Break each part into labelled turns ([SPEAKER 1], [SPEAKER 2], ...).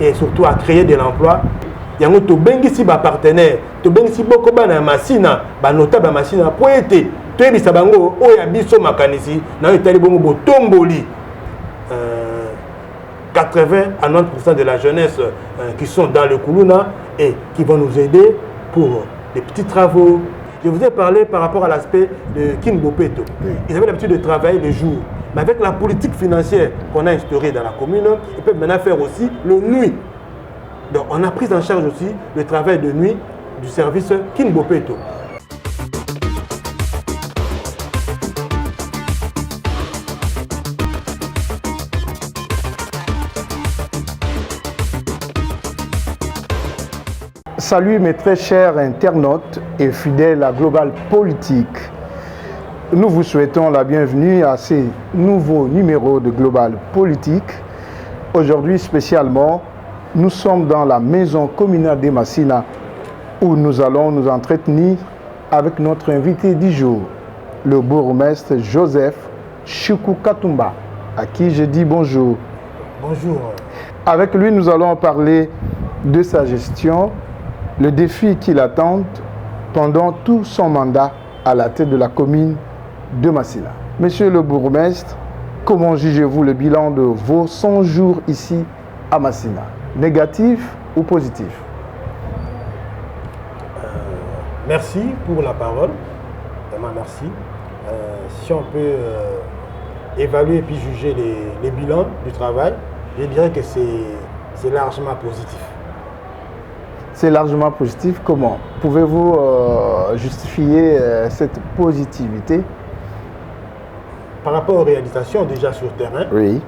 [SPEAKER 1] et surtout à créer de l'emploi. Yango to bengi si ba partenaire, to bengi si boko bana masina, ba notable masina po ete to ebisa bango oya biso makanisi na etali bongo botomboli. 80 à 90% de la jeunesse qui sont dans le Koulouna et qui vont nous aider pour des petits travaux. Je vous ai parlé par rapport à l'aspect de Kinbopeto. Ils avaient l'habitude de travailler le jour. Mais avec la politique financière qu'on a instaurée dans la commune, ils peuvent maintenant faire aussi le nuit. Donc on a pris en charge aussi le travail de nuit du service Kinbopeto.
[SPEAKER 2] Salut mes très chers internautes et fidèles à Global Politique. Nous vous souhaitons la bienvenue à ces nouveaux numéros de Global Politique. Aujourd'hui spécialement, nous sommes dans la maison communale de Massina où nous allons nous entretenir avec notre invité du jour, le bourgmestre Joseph Choukou Katumba, à qui je dis bonjour.
[SPEAKER 1] Bonjour.
[SPEAKER 2] Avec lui, nous allons parler de sa gestion, le défi qui l'attend pendant tout son mandat à la tête de la commune de Massina. Monsieur le bourgmestre, comment jugez-vous le bilan de vos 100 jours ici à Massina? Négatif ou positif?
[SPEAKER 1] Merci pour la parole. Vraiment merci. Si on peut évaluer et puis juger les bilans du travail, je dirais que c'est largement positif.
[SPEAKER 2] C'est largement positif. Comment? Pouvez-vous justifier cette positivité?
[SPEAKER 1] Par rapport aux réalisations déjà sur le terrain,
[SPEAKER 2] oui.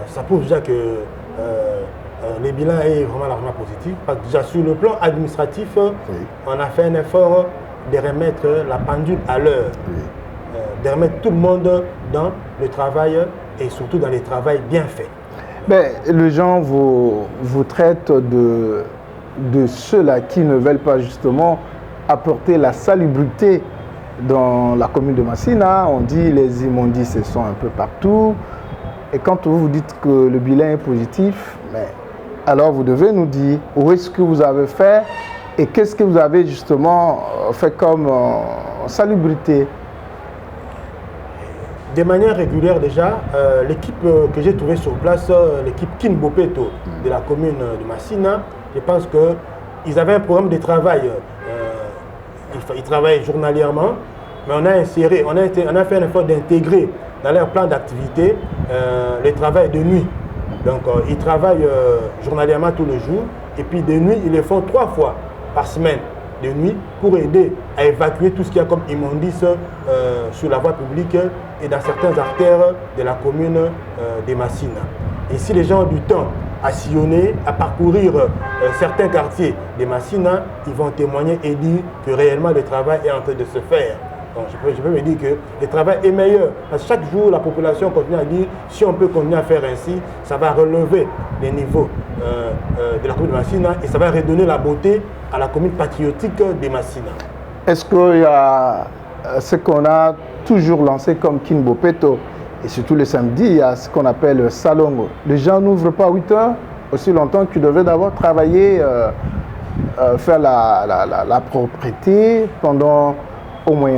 [SPEAKER 1] Ça prouve déjà que le bilan est vraiment largement positif. Parce que déjà sur le plan administratif, oui, on a fait un effort de remettre la pendule à l'heure, oui, de remettre tout le monde dans le travail et surtout dans le travail bien fait.
[SPEAKER 2] Mais les gens vous traitent de ceux-là qui ne veulent pas justement apporter la salubrité dans la commune de Massina. On dit les immondices sont un peu partout. Et quand vous dites que le bilan est positif, mais alors vous devez nous dire où est-ce que vous avez fait et qu'est-ce que vous avez justement fait comme salubrité.
[SPEAKER 1] De manière régulière déjà, l'équipe que j'ai trouvée sur place, l'équipe Kinbopeto de la commune de Massina, je pense qu'ils avaient un programme de travail. Ils travaillent journalièrement, mais on a fait un effort d'intégrer dans leur plan d'activité le travail de nuit. Donc ils travaillent journalièrement tous les jours et puis de nuit, ils le font 3 fois par semaine de nuit pour aider à évacuer tout ce qu'il y a comme immondice sur la voie publique et dans certaines artères de la commune de Massina. Et si les gens ont du temps à sillonner, à parcourir certains quartiers de Massina, ils vont témoigner et dire que réellement le travail est en train de se faire. Donc je peux me dire que le travail est meilleur. Parce que chaque jour, la population continue à dire si on peut continuer à faire ainsi, ça va relever les niveaux de la commune de Massina et ça va redonner la beauté à la commune patriotique de Massina.
[SPEAKER 2] Est-ce qu'il y a ce qu'on a toujours lancé comme Kinbopeto? Et surtout le samedi, il y a ce qu'on appelle le salongo. Les gens n'ouvrent pas 8 heures, aussi longtemps qu'ils devaient d'abord travailler, faire la propriété pendant au moins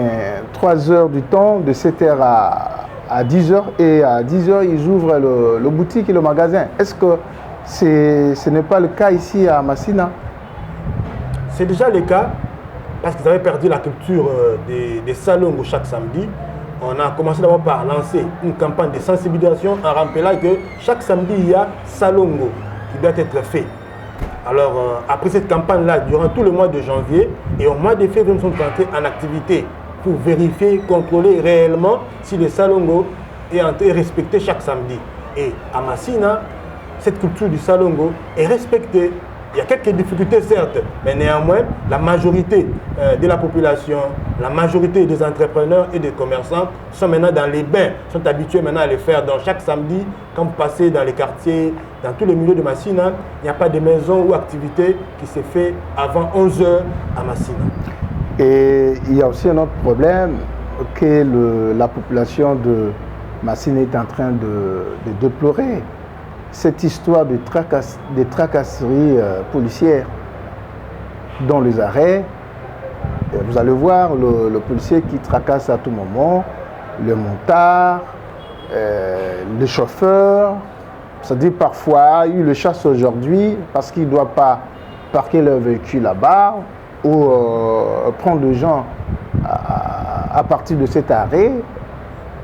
[SPEAKER 2] 3 heures du temps, de 7 heures à 10 heures. Et à 10 heures, ils ouvrent le boutique et le magasin. Est-ce que ce n'est pas le cas ici à Massina?
[SPEAKER 1] C'est déjà le cas, parce qu'ils avaient perdu la culture des salongo chaque samedi. On a commencé d'abord par lancer une campagne de sensibilisation en rappelant que chaque samedi, il y a salongo qui doit être fait. Alors, après cette campagne-là, durant tout le mois de janvier et au mois de février, nous sommes entrés en activité pour vérifier, contrôler réellement si le salongo est respecté chaque samedi. Et à Massina, cette culture du salongo est respectée. Il y a quelques difficultés certes, mais néanmoins, la majorité de la population, la majorité des entrepreneurs et des commerçants sont maintenant dans les bains, sont habitués maintenant à le faire. Donc chaque samedi, quand vous passez dans les quartiers, dans tous les milieux de Massina, il n'y a pas de maison ou activité qui se fait avant 11 h à Massina.
[SPEAKER 2] Et il y a aussi un autre problème que la population de Massina est en train de déplorer. cette histoire de tracasseries policières dans les arrêts. Vous allez voir le policier qui tracasse à tout moment, le montard, le chauffeur. C'est-à-dire parfois, il le chasse aujourd'hui parce qu'il ne doit pas parquer le véhicule là-bas ou prendre des gens à partir de cet arrêt.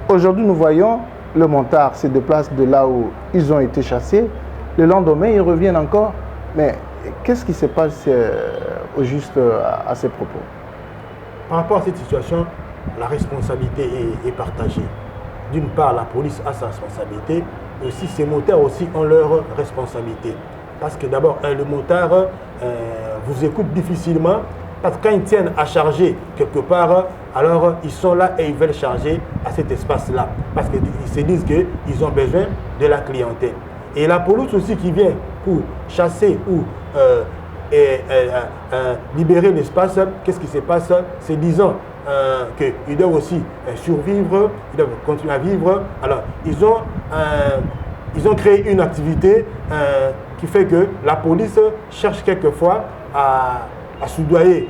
[SPEAKER 2] Aujourd'hui, nous voyons le montard se déplace de là où ils ont été chassés. Le lendemain, ils reviennent encore. Mais qu'est-ce qui se passe au juste à ces propos?
[SPEAKER 1] Par rapport à cette situation, la responsabilité est partagée. D'une part, la police a sa responsabilité, et aussi ces motards aussi ont leur responsabilité. Parce que d'abord, le motard vous écoute difficilement, parce que quand ils tiennent à charger quelque part, alors ils sont là et ils veulent charger à cet espace-là. Parce qu'ils se disent qu'ils ont besoin de la clientèle. Et la police aussi qui vient pour chasser ou libérer l'espace, qu'est-ce qui se passe? C'est disant qu'ils doivent aussi survivre, ils doivent continuer à vivre. Alors, ils ont créé une activité qui fait que la police cherche quelquefois à soudoyer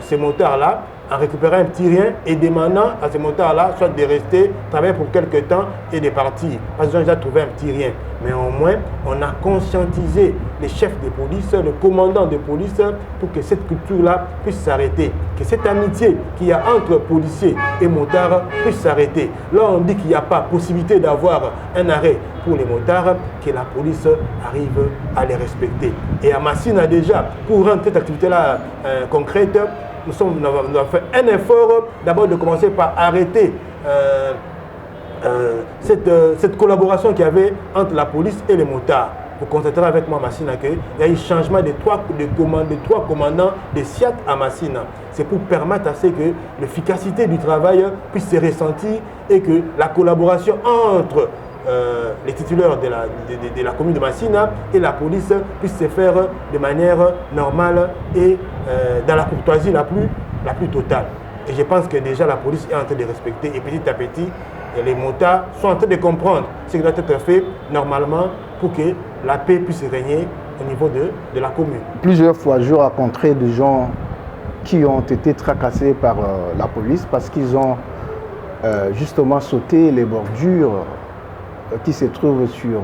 [SPEAKER 1] ces motards-là, en récupérant un petit rien et demandant à ces motards-là soit de rester, travailler pour quelques temps et de partir. Parce qu'ils ont déjà trouvé un petit rien. Mais au moins, on a conscientisé les chefs de police, le commandant de police, pour que cette culture-là puisse s'arrêter. Que cette amitié qu'il y a entre policiers et motards puisse s'arrêter. Là, on dit qu'il n'y a pas possibilité d'avoir un arrêt pour les motards, que la police arrive à les respecter. Et à Massina déjà, pour rendre cette activité-là concrète, nous avons fait un effort d'abord de commencer par arrêter cette collaboration qu'il y avait entre la police et les motards. Vous constaterez avec moi, Massina, qu'il y a eu changement de trois commandants de SIAT à Massina. C'est pour permettre à ce que l'efficacité du travail puisse se ressentir et que la collaboration entre les titulaires de la commune de Massina et la police puissent se faire de manière normale et dans la courtoisie la plus totale. Et je pense que déjà la police est en train de respecter et petit à petit, les motards sont en train de comprendre ce qui doit être fait normalement pour que la paix puisse régner au niveau de la commune.
[SPEAKER 2] Plusieurs fois, je rencontrais des gens qui ont été tracassés par la police parce qu'ils ont justement sauté les bordures qui se trouvent sur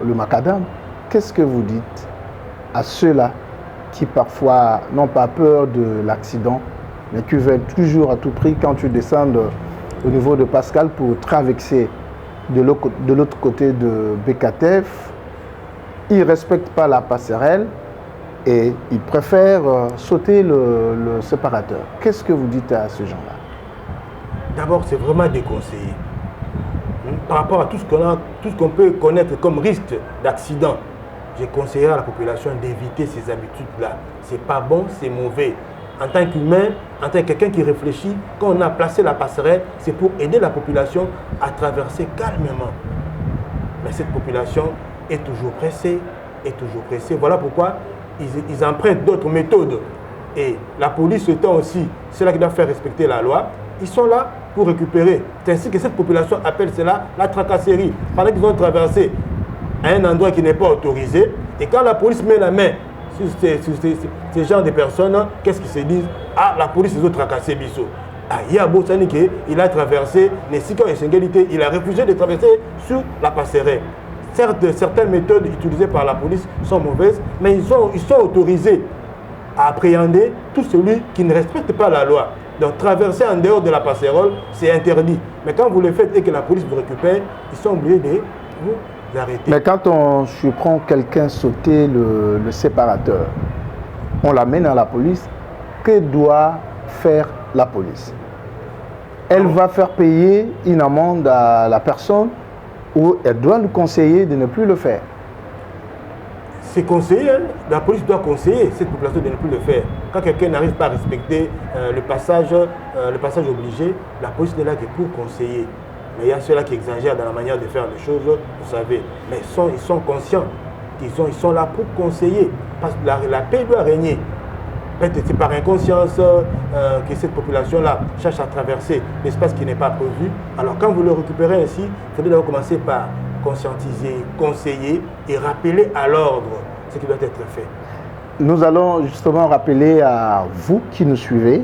[SPEAKER 2] le macadam. Qu'est-ce que vous dites à ceux-là qui parfois n'ont pas peur de l'accident, mais qui veulent toujours à tout prix, quand tu descends au niveau de Pascal pour traverser de l'autre côté de BKTF, ils ne respectent pas la passerelle et ils préfèrent sauter le séparateur. Qu'est-ce que vous dites à ces gens-là?
[SPEAKER 1] D'abord, c'est vraiment déconseillé. Par rapport à tout ce qu'on peut connaître comme risque d'accident, je conseillerais à la population d'éviter ces habitudes-là. C'est pas bon, c'est mauvais. En tant qu'humain, en tant que quelqu'un qui réfléchit, quand on a placé la passerelle, c'est pour aider la population à traverser calmement. Mais cette population est toujours pressée, Voilà pourquoi ils empruntent d'autres méthodes. Et la police étant aussi celle qui doit faire respecter la loi, ils sont là pour récupérer. C'est ainsi que cette population appelle cela la tracasserie. Pendant qu'ils ont traversé à un endroit qui n'est pas autorisé, et quand la police met la main sur ces genres de personnes, qu'est-ce qu'ils se disent? Ah, la police les a tracassés, biso. Ah, il y a Botanike, il a traversé, il a refusé de traverser sur la passerelle. Certes, certaines méthodes utilisées par la police sont mauvaises, mais ils sont autorisés à appréhender tout celui qui ne respecte pas la loi. Donc traverser en dehors de la passerelle, c'est interdit. Mais quand vous le faites et que la police vous récupère, ils sont obligés de vous arrêter.
[SPEAKER 2] Mais quand on surprend quelqu'un sauter le séparateur, on l'amène à la police, que doit faire la police? Elle va faire payer une amende à la personne ou elle doit nous conseiller de ne plus le faire?
[SPEAKER 1] C'est conseillé, hein? La police doit conseiller cette population de ne plus le faire. Quand quelqu'un n'arrive pas à respecter le passage obligé, la police est là que pour conseiller. Mais il y a ceux-là qui exagèrent dans la manière de faire les choses, vous savez. Mais ils sont conscients qu'ils sont là pour conseiller. Parce que la paix doit régner. Peut-être c'est par inconscience que cette population-là cherche à traverser l'espace qui n'est pas prévu. Alors quand vous le récupérez ainsi, il faudrait d'abord commencer par conscientiser, conseiller et rappeler à l'ordre ce qui doit être fait.
[SPEAKER 2] Nous allons justement rappeler à vous qui nous suivez,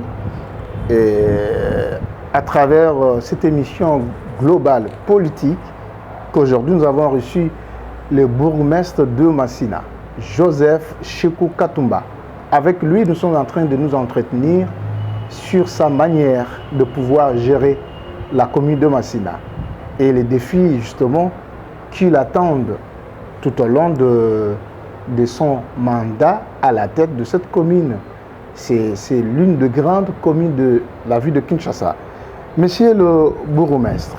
[SPEAKER 2] à travers cette émission globale politique, qu'aujourd'hui nous avons reçu le bourgmestre de Massina, Joseph Chekou Katumba. Avec lui, nous sommes en train de nous entretenir sur sa manière de pouvoir gérer la commune de Massina et les défis justement qui l'attendent tout au long de son mandat à la tête de cette commune. C'est l'une des grandes communes de la ville de Kinshasa. Monsieur le bourgmestre,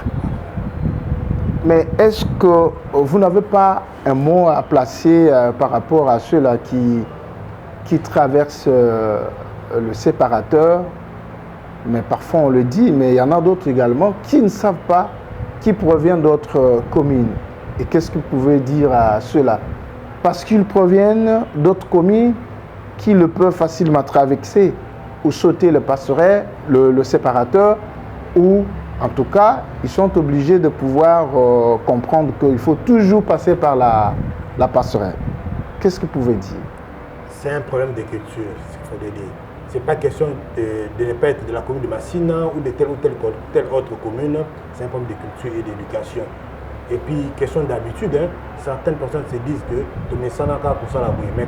[SPEAKER 2] mais est-ce que vous n'avez pas un mot à placer par rapport à ceux-là qui traversent le séparateur? Mais parfois on le dit, mais il y en a d'autres également qui ne savent pas, qui proviennent d'autres communes. Et qu'est-ce que vous pouvez dire à ceux-là? Parce qu'ils proviennent d'autres communes qui le peuvent facilement traverser ou sauter le passerelle, le séparateur, ou en tout cas, ils sont obligés de pouvoir comprendre qu'il faut toujours passer par la passerelle. Qu'est-ce que vous pouvez dire?
[SPEAKER 1] C'est un problème de culture, ce qu'il faut dire. Ce n'est pas question de ne pas être de la commune de Massina ou de telle ou telle autre commune. C'est un problème de culture et d'éducation. Et puis, question d'habitude, certaines personnes se disent que mais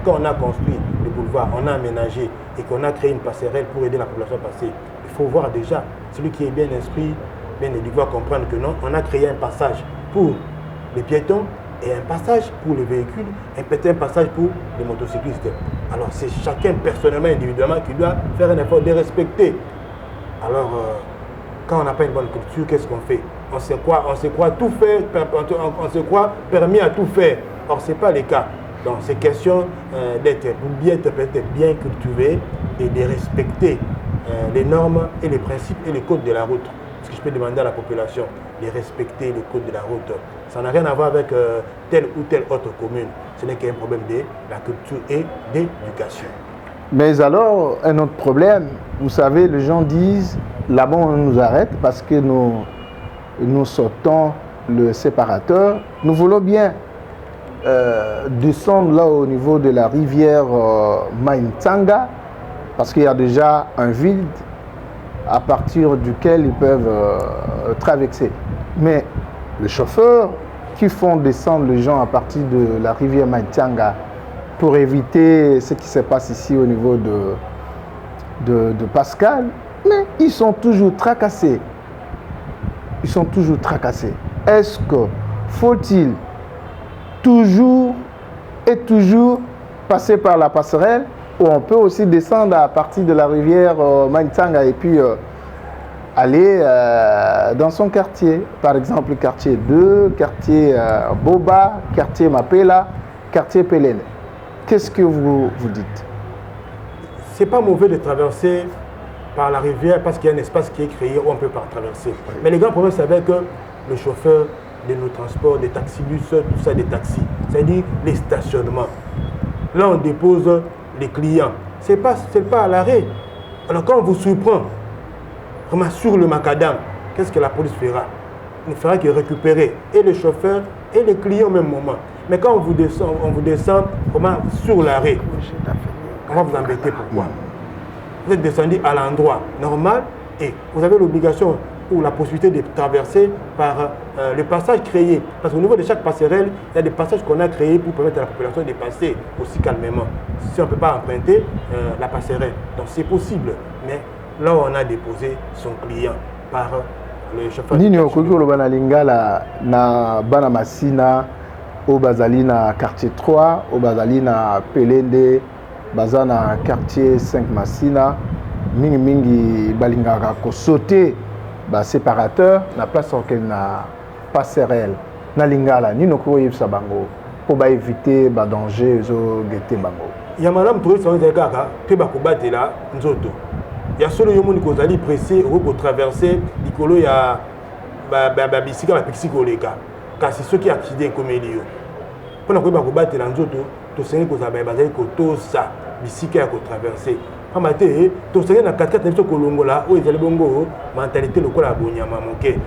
[SPEAKER 1] quand on a construit le boulevard, on a aménagé et qu'on a créé une passerelle pour aider la population à passer, il faut voir déjà, celui qui est bien instruit, bien éduqué, va comprendre que non, on a créé un passage pour les piétons et un passage pour les véhicules et peut-être un passage pour les motocyclistes. Alors c'est chacun personnellement, individuellement qui doit faire un effort de respecter. Alors quand on n'a pas une bonne culture, qu'est-ce qu'on fait? On se croit tout faire, on se croit permis à tout faire. Or ce n'est pas le cas. Donc c'est question d'être peut-être bien cultivé et de respecter les normes et les principes et les codes de la route. Ce que je peux demander à la population, de respecter les codes de la route. Ça n'a rien à voir avec telle ou telle autre commune. Ce n'est qu'un problème de la culture et d'éducation.
[SPEAKER 2] Mais alors, un autre problème, vous savez, les gens disent, là-bas on nous arrête parce que nous sortons le séparateur. Nous voulons bien descendre là au niveau de la rivière Maintsanga parce qu'il y a déjà un vide à partir duquel ils peuvent traverser. Mais les chauffeurs qui font descendre les gens à partir de la rivière Maintsanga pour éviter ce qui se passe ici au niveau de Pascal, mais ils sont toujours tracassés. Ils sont toujours tracassés. Est-ce que faut-il toujours et toujours passer par la passerelle ou on peut aussi descendre à partir de la rivière Maintsanga et puis aller dans son quartier, par exemple quartier 2, quartier Boba, quartier Mapela, quartier Pelene. Qu'est-ce que vous dites?
[SPEAKER 1] C'est pas mauvais de traverser par la rivière parce qu'il y a un espace qui est créé où on peut pas traverser. Mais les grands problèmes, c'est avec le chauffeur de nos transports, des taxibus, tout ça, des taxis. C'est-à-dire les stationnements. Là, on dépose les clients. C'est pas à l'arrêt. Alors quand on vous surprend, vraiment sur le macadam, qu'est-ce que la police fera? Il ne fera que récupérer et les chauffeurs et les clients au même moment. Mais quand on vous descend comment, sur l'arrêt, on va vous embêter. Pourquoi? Vous êtes descendu à l'endroit normal et vous avez l'obligation ou la possibilité de traverser par le passage créé. Parce qu'au niveau de chaque passerelle, il y a des passages qu'on a créés pour permettre à la population de passer aussi calmement. Si on ne peut pas emprunter la passerelle, donc c'est possible. Mais là où on a déposé son client par le chauffeur.
[SPEAKER 2] Nini okokolo bana lingala na bana Massina au bazali na quartier 3, au bazali na Pelende, bazana quartier 5 Massina, mingi balingaka ko sauter ba séparateur na place auquel na passerelle na lingala nino ko yebisa bango pour ba éviter ba danger zo gete bango.
[SPEAKER 1] Ya madame tourisme on kaka pe ba ko batela nzoto. Ya solo yo moni ko zali pressé ko traverser likolo ya ba bisika ba pixi koleka. Kasi ceux qui accident comme elio. Pona ko ba ko batela nzoto to sengi ko za ba bazali ko tosa bisika ya ko traverser. Pamate to sengi na 4-4 na biso kolongola o ezali bongo mentalité lokola bonyama moke.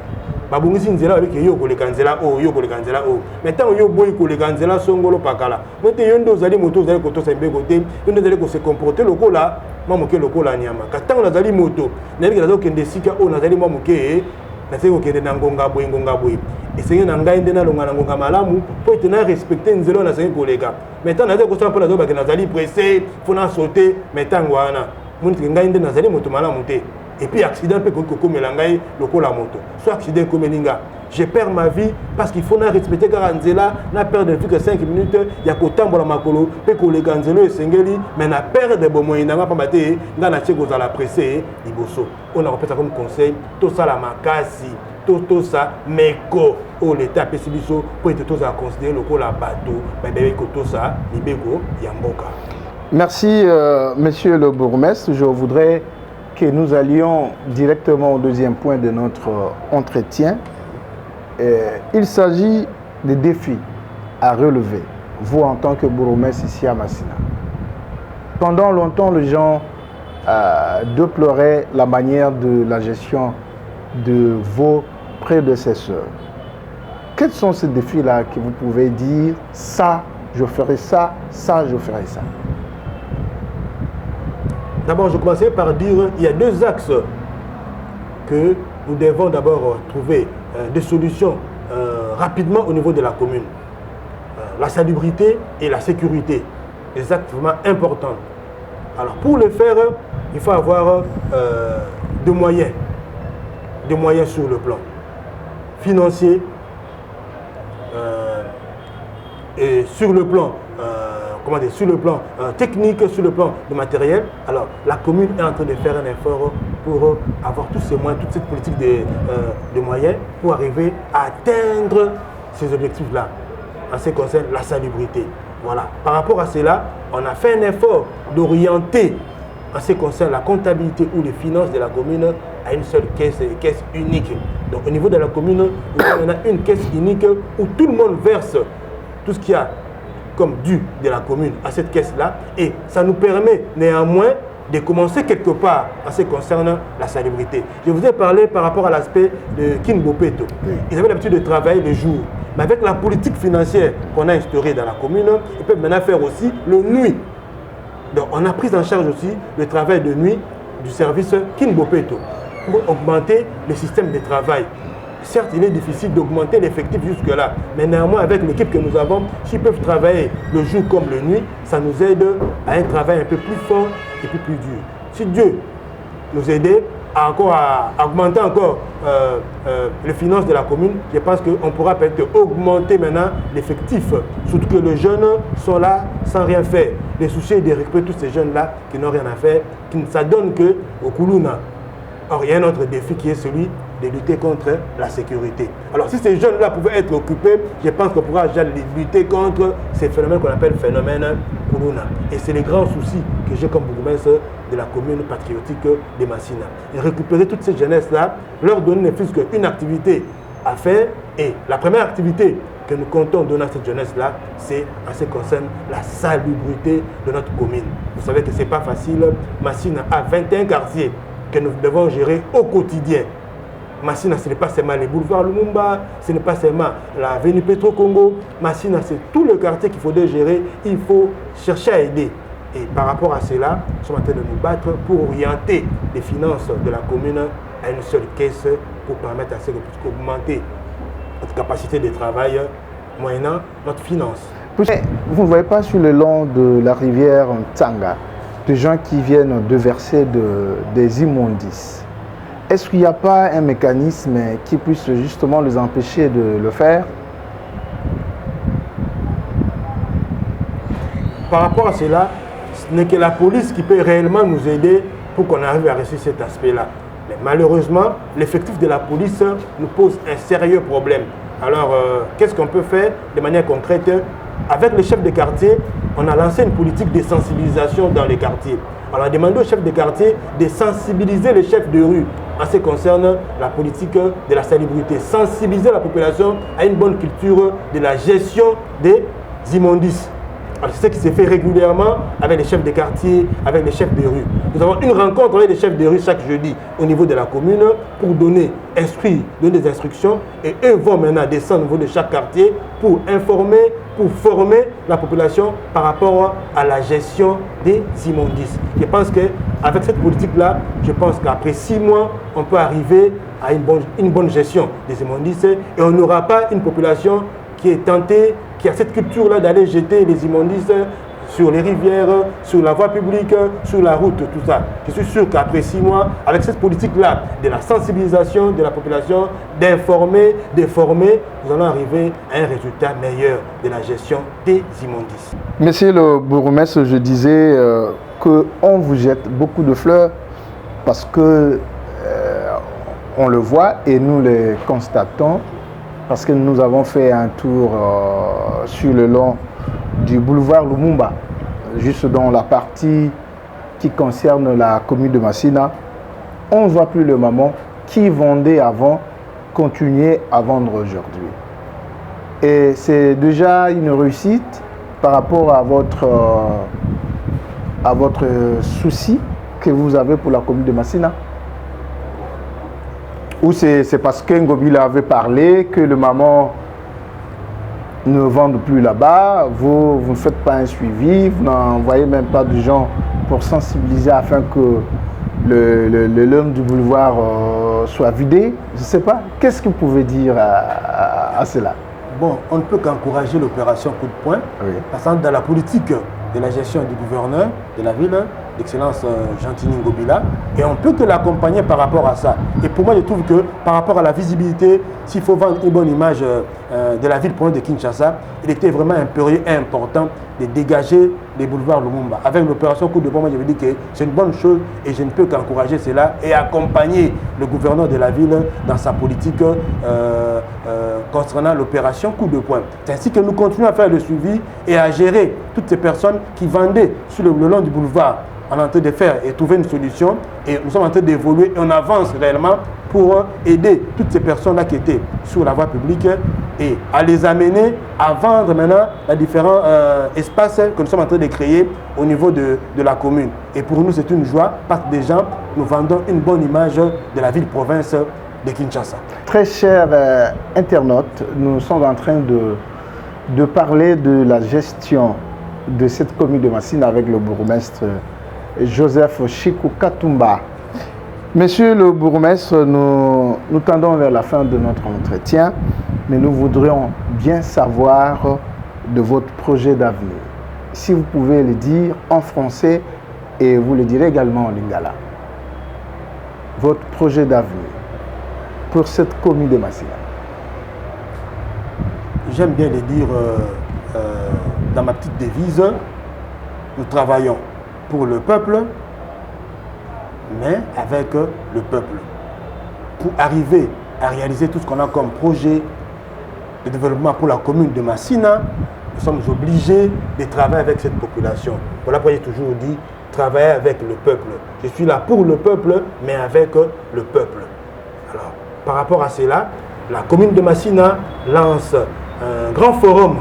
[SPEAKER 1] babongisi nzela avec yo koleka nzela o yo koleka nzela o maintenant yo boy koleka nzela songolo pakala mote yo ndo zali moto zali koto sembe kote yo ndo zali ko se comporter lokola mamoke lokola nyama katango nazali moto nabi kazo kende sika o nazali mamoke nazali kokende na ngonga boy esengi na ngai nde na longa na ngonga malamu po etena respecter nzela nazali koleka maintenant nazali kosala mpo nazo bake nazali pressé fona sauter maintenant wana monti ngai nde nazali moto malamu te. Et puis accident peut comme l'angaï le col à moto. Soit accident comme l'inga. Je perds ma vie parce qu'il faut respecter Garanzela. Na perdre plus que 5 minutes. Il y a qu'au temps pour la makolo. Peut que les Ganzelo et Sengeli. Mais na perdre de bon moyens. N'a pas maté. N'a na tché à la pressée. Iboso. On a repris ça comme conseil. Tout ça la makasi. Tout ça meko. Oh l'état pessibiso. Pour être tout ça à considérer le col à bateau. Mais bébé que tout ça. Libego Yamboka. Merci
[SPEAKER 2] monsieur le bourgmestre. Je voudrais que nous allions directement au deuxième point de notre entretien. Il s'agit des défis à relever, vous en tant que bourgmestre ici à Massina. Pendant longtemps, les gens déploraient la manière de la gestion de vos prédécesseurs. Quels sont ces défis-là que vous pouvez dire, ça, je ferai ça, ça, je ferai ça?
[SPEAKER 1] D'abord, je commencerai par dire qu'il y a deux axes que nous devons d'abord trouver des solutions rapidement au niveau de la commune. La salubrité et la sécurité, des actes vraiment importants. Alors, pour le faire, il faut avoir des moyens sur le plan financier et sur le plan sur le plan technique, sur le plan de matériel. Alors, la commune est en train de faire un effort pour avoir tous ces moyens, toute cette politique de moyens pour arriver à atteindre ces objectifs-là, en ce qui concerne la salubrité. Voilà. Par rapport à cela, on a fait un effort d'orienter, en ce qui concerne la comptabilité ou les finances de la commune, à une seule caisse unique. Donc, au niveau de la commune, on a une caisse unique où tout le monde verse tout ce qu'il y a comme dû de la commune à cette caisse-là, et ça nous permet néanmoins de commencer quelque part en ce qui concerne la salubrité. Je vous ai parlé par rapport à l'aspect de Kin Bopeto. Ils avaient l'habitude de travailler le jour, mais avec la politique financière qu'on a instaurée dans la commune, ils peuvent maintenant faire aussi le nuit. Donc on a pris en charge aussi le travail de nuit du service Kin Bopeto pour augmenter le système de travail. Certes, il est difficile d'augmenter l'effectif jusque-là, mais néanmoins, avec l'équipe que nous avons, s'ils peuvent travailler le jour comme la nuit, ça nous aide à un travail un peu plus fort et plus dur. Si Dieu nous aide à augmenter encore les finances de la commune, je pense qu'on pourra peut-être augmenter maintenant l'effectif. Surtout que les jeunes sont là sans rien faire. Les soucis de récupérer tous ces jeunes-là qui n'ont rien à faire, ça donne qu'au Koulouna. Or, il y a un autre défi qui est celui de lutter contre la sécurité. Alors, si ces jeunes-là pouvaient être occupés, je pense qu'on pourra déjà lutter contre ces phénomènes qu'on appelle phénomènes Koulouna. Et c'est le grand souci que j'ai comme bourgmestre de la commune patriotique de Massina. Et récupérer toutes ces jeunesses-là, leur donner ne fût-ce qu'une activité à faire. Et la première activité que nous comptons donner à cette jeunesse-là, c'est en ce qui concerne la salubrité de notre commune. Vous savez que ce n'est pas facile. Massina a 21 quartiers que nous devons gérer au quotidien. Massina, ce n'est pas seulement les boulevards Lumumba, ce n'est pas seulement l'avenue Petro-Congo. Massina, c'est tout le quartier qu'il faudrait gérer. Il faut chercher à aider. Et par rapport à cela, nous sommes en train de nous battre pour orienter les finances de la commune à une seule caisse pour permettre à ce qu'on augmenter notre capacité de travail moyennant notre finance.
[SPEAKER 2] Vous ne voyez pas sur le long de la rivière Tsanga des gens qui viennent de verser des immondices. Est-ce qu'il n'y a pas un mécanisme qui puisse justement les empêcher de le faire?
[SPEAKER 1] Par rapport à cela, ce n'est que la police qui peut réellement nous aider pour qu'on arrive à réussir cet aspect-là. Mais malheureusement, l'effectif de la police nous pose un sérieux problème. Alors, qu'est-ce qu'on peut faire de manière concrète? Avec les chefs de quartier, on a lancé une politique de sensibilisation dans les quartiers. On a demandé aux chefs de quartier de sensibiliser les chefs de rue en ce qui concerne la politique de la salubrité. Sensibiliser la population à une bonne culture de la gestion des immondices. C'est ce qui s'est fait régulièrement avec les chefs des quartiers, avec les chefs des rues. Nous avons une rencontre avec les chefs des rues chaque jeudi au niveau de la commune pour donner des instructions, et eux vont maintenant descendre au niveau de chaque quartier pour informer, pour former la population par rapport à la gestion des immondices. Je pense qu'avec cette politique-là, je pense qu'après 6 mois, on peut arriver à une bonne gestion des immondices et on n'aura pas une population qui est tentée, qui a cette culture-là d'aller jeter les immondices sur les rivières, sur la voie publique, sur la route, tout ça. Je suis sûr qu'après 6 mois, avec cette politique-là, de la sensibilisation de la population, d'informer, de former, nous allons arriver à un résultat meilleur de la gestion des immondices.
[SPEAKER 2] Monsieur le bourgmestre, je disais qu'on vous jette beaucoup de fleurs parce que on le voit et nous le constatons parce que nous avons fait un tour sur le long du boulevard Lumumba, juste dans la partie qui concerne la commune de Massina. On ne voit plus le maman qui vendait avant continuer à vendre aujourd'hui. Et c'est déjà une réussite par rapport à votre souci que vous avez pour la commune de Massina. Ou c'est parce qu'Ngobila avait parlé que le maman ne vendent plus là-bas, vous ne faites pas un suivi, vous n'envoyez même pas de gens pour sensibiliser afin que le long du boulevard soit vidé. Je ne sais pas. Qu'est-ce que vous pouvez dire à cela?
[SPEAKER 1] Bon, on ne peut qu'encourager l'opération coup de poing, oui. Passant dans la politique de la gestion du gouverneur de la ville, d'Excellence Gentini Ngobila, et on ne peut que l'accompagner par rapport à ça. Et pour moi, je trouve que par rapport à la visibilité, s'il faut vendre une bonne image de la ville de Kinshasa, il était vraiment impérieux et important de dégager les boulevards Lumumba. Avec l'opération coup de poing, moi je veux dire que c'est une bonne chose et je ne peux qu'encourager cela et accompagner le gouverneur de la ville dans sa politique concernant l'opération coup de poing. C'est ainsi que nous continuons à faire le suivi et à gérer toutes ces personnes qui vendaient sur le long du boulevard. On est en train de faire et trouver une solution et nous sommes en train d'évoluer et on avance réellement pour aider toutes ces personnes-là qui étaient sur la voie publique et à les amener à vendre maintenant les différents espaces que nous sommes en train de créer au niveau de la commune. Et pour nous, c'est une joie parce que déjà, nous vendons une bonne image de la ville-province de Kinshasa.
[SPEAKER 2] Très chers internautes, nous sommes en train de parler de la gestion de cette commune de Massina avec le bourgmestre Joseph Chikou Katumba. Monsieur le bourgmestre, nous tendons vers la fin de notre entretien, mais nous voudrions bien savoir de votre projet d'avenir. Si vous pouvez le dire en français et vous le direz également en lingala. Votre projet d'avenir pour cette commune de Massina.
[SPEAKER 1] J'aime bien le dire dans ma petite devise, nous travaillons pour le peuple, mais avec le peuple. Pour arriver à réaliser tout ce qu'on a comme projet de développement pour la commune de Massina, nous sommes obligés de travailler avec cette population. Voilà pourquoi j'ai toujours dit, travailler avec le peuple. Je suis là pour le peuple, mais avec le peuple. Alors, par rapport à cela, la commune de Massina lance un grand forum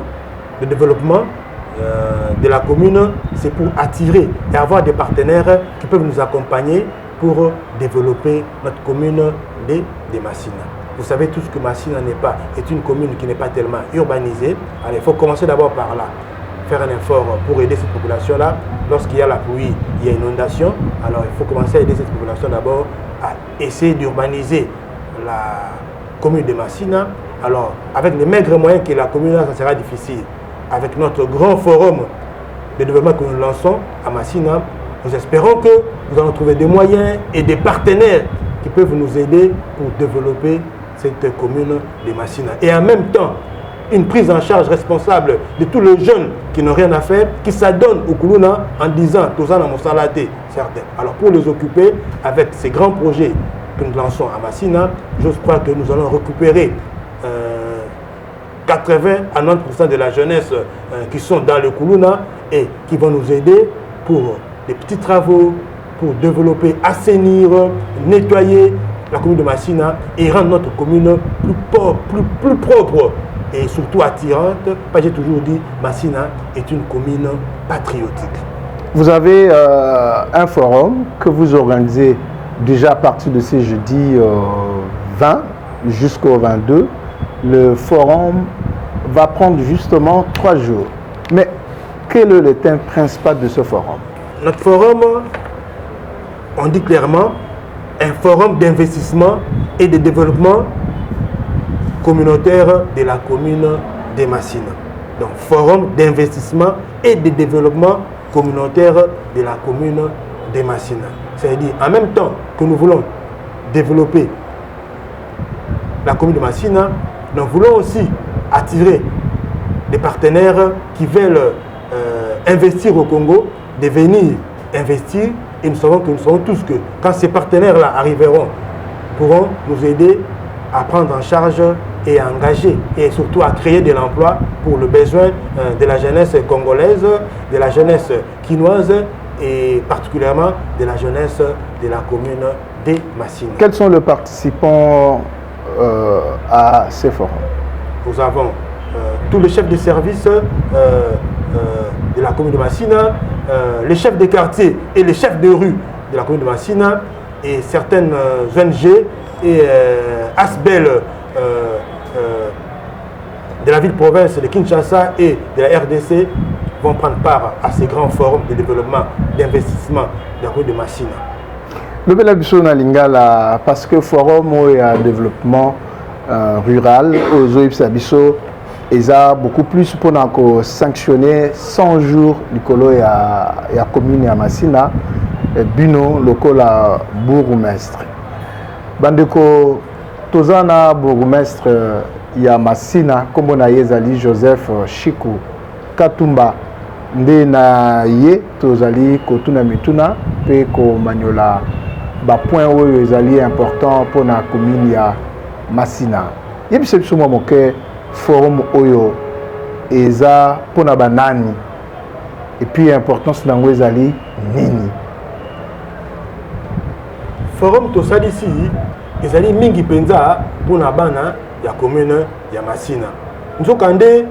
[SPEAKER 1] de développement de la commune, c'est pour attirer et avoir des partenaires qui peuvent nous accompagner pour développer notre commune de Massina. Vous savez tous que Massina est une commune qui n'est pas tellement urbanisée. Alors il faut commencer d'abord par là, faire un effort pour aider cette population-là. Lorsqu'il y a la pluie, il y a inondation. Alors il faut commencer à aider cette population d'abord à essayer d'urbaniser la commune de Massina. Alors avec les maigres moyens que la commune a, ça sera difficile. Avec notre grand forum de développement que nous lançons à Massina, nous espérons que nous allons trouver des moyens et des partenaires qui peuvent nous aider pour développer cette commune de Massina. Et en même temps, une prise en charge responsable de tous les jeunes qui n'ont rien à faire, qui s'adonnent au Koulouna en disant « Touzana Moussalate », certains. Alors pour les occuper avec ces grands projets que nous lançons à Massina, j'ose croire que nous allons récupérer 80 à 90% de la jeunesse qui sont dans le Koulouna et qui vont nous aider pour des petits travaux, pour développer, assainir, nettoyer la commune de Massina et rendre notre commune plus propre et surtout attirante. J'ai toujours dit, Massina est une commune patriotique.
[SPEAKER 2] Vous avez un forum que vous organisez déjà à partir de ce jeudi 20 jusqu'au 22. Le forum va prendre justement 3 jours. Mais quel est le thème principal de ce forum?
[SPEAKER 1] Notre forum, on dit clairement, un forum d'investissement et de développement communautaire de la commune de Massina. Donc, forum d'investissement et de développement communautaire de la commune de Massina. C'est-à-dire, en même temps que nous voulons développer la commune de Massina, nous voulons aussi attirer des partenaires qui veulent investir au Congo, de venir investir. Et nous savons tous que quand ces partenaires-là arriveront, pourront nous aider à prendre en charge et à engager et surtout à créer de l'emploi pour le besoin de la jeunesse congolaise, de la jeunesse quinoise et particulièrement de la jeunesse de la commune de Massina.
[SPEAKER 2] Quels sont les participants à ces forums?
[SPEAKER 1] Nous avons tous les chefs de service de la commune de Massina, les chefs de quartier et les chefs de rue de la commune de Massina et certaines ONG et ASBEL de la ville-province de Kinshasa et de la RDC vont prendre part à ces grands forums de développement, d'investissement de la commune de Massina.
[SPEAKER 2] Le bel abisso na lingala parce que forum et développement rural aux OIPS abisso ils beaucoup plus pour sanctionner 100 jours l'écolo et à commune à Massina bino lokola bourgmestre bandeko tozana bourgmestre ya Massina kombo na yezali Joseph Chiku Katumba nde na ye tozali kotuna mituna pe ko maniola ba point oyo ezali important pour na commune ya Massina yebise biso mwa moke forum oyo eza pona banani et puis importance nango ezali nini.
[SPEAKER 1] Forum tosali ici ezali mingi penza pona bana ya commune ya Massina. Nzokande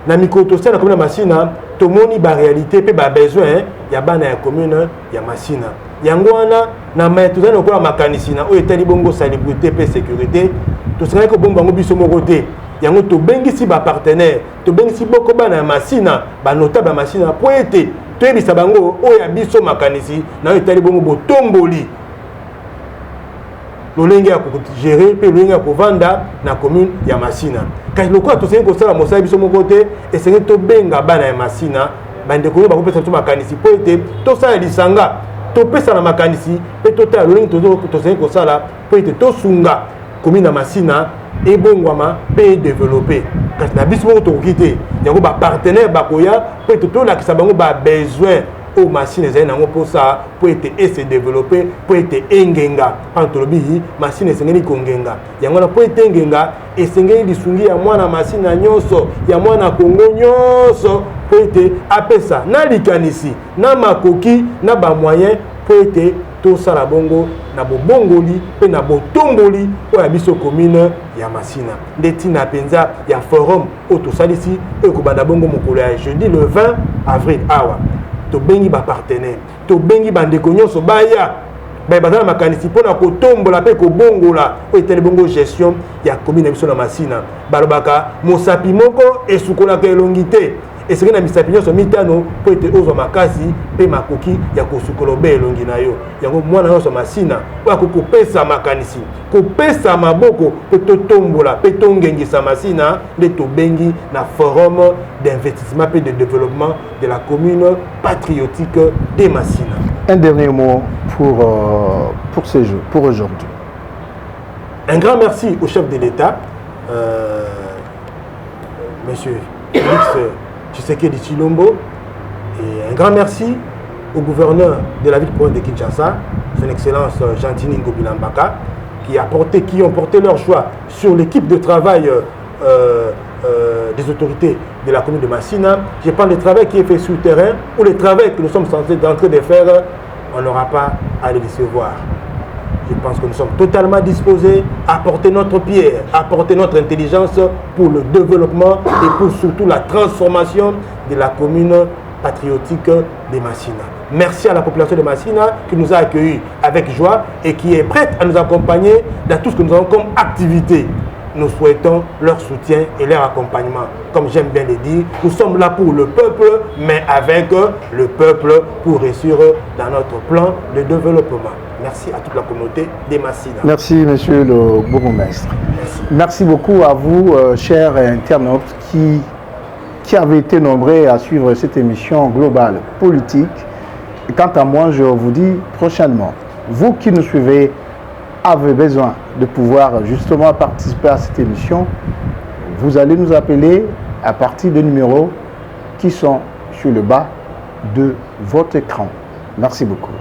[SPEAKER 1] na mikoto tosala na commune ya Massina tomoni ba réalité pe ba besoin ya bana ya commune ya Massina. Yango wana na maîtrise na kola makanisi na oyo etali bongo salubrité pe sécurité tosala ko bomba ngo biso moko te. Yango to bengisi ba partenaire to bengisi boko bana ya Massina ba notable ya Massina po ete to yebisa bango oyo ya biso makanisi na oyo etali bongo botomboli lolenge ya gérer pe lolenge ya kovanda na commune ya Massina. Kasi lokola tosengi kosala mosala biso moko te esengi to benga bana ya Massina bande koyo bakopesa biso makanisi po ete tosala lisanga topesa na makanisi pe totala lolenge tosengi kosala po ete tosunga commune ya Massina ebongwama pe développer. Kasi na biso moko tokoki te yango ba partenaire bakoya po ete tolakisa bango ba besoin o machine ezali nango mposa po ete ese développer po ete engenga mpona tolobi machine esengeli kongenga yango na po ete engenga esengeli lisungi ya mwana Massina nyonso ya mwana Kongo nyonso po ete apesa na likanisi na makoki na bamoyen po ete tosala bongo na bobongoli pe na botomboli oyo ya biso commune ya Massina nde ntina mpenza ya forum oyo tosalisi oyo kobanda bongo mokolo ya jeudi le 20 avril awa tobengi ba partenaire tobengi bandeko nyonso baya bazala makanisi mpona kotombola pe kobongola oyo etali bongo gestion ya commune ya biso na Massina balobaka mosapi moko esukolaka elongi te esengi na misapi nyonso mitano po ete ozwa makasi pe makoki ya kosukola obe elongi na yo yango mwana nyonso Massina oyo akoki kopesa makanisi kopesa maboko pe totombola pe tongengisa Massina nde tobengi na forum d'investissement pe de développement de la commune patriotique de Massina.
[SPEAKER 2] Un dernier mot pour ce jour, pour aujourd'hui.
[SPEAKER 1] Un grand merci au chef de l'État, monsieur Félix Tshisekedi Tshilombo, et un grand merci au gouverneur de la ville-province de Kinshasa, son excellence Jantini Ngobilambaka, qui ont porté leur choix sur l'équipe de travail des autorités de la commune de Massina. Je parle du travail qui est fait sur le terrain ou le travail que nous sommes censés d'entrer de faire, on n'aura pas à les recevoir. je pense que nous sommes totalement disposés à apporter notre pierre, à apporter notre intelligence pour le développement et pour surtout la transformation de la commune patriotique de Massina. Merci à la population de Massina qui nous a accueillis avec joie et qui est prête à nous accompagner dans tout ce que nous avons comme activité. Nous souhaitons leur soutien et leur accompagnement. Comme j'aime bien le dire, nous sommes là pour le peuple, mais avec le peuple pour réussir dans notre plan de développement. Merci à toute la communauté des Massina.
[SPEAKER 2] Merci, monsieur le bourgmestre. Merci beaucoup à vous, chers internautes, qui avez été nombreux à suivre cette émission globale politique. Et quant à moi, je vous dis prochainement, vous qui nous suivez, avez besoin de pouvoir justement participer à cette émission, vous allez nous appeler à partir des numéros qui sont sur le bas de votre écran. Merci beaucoup.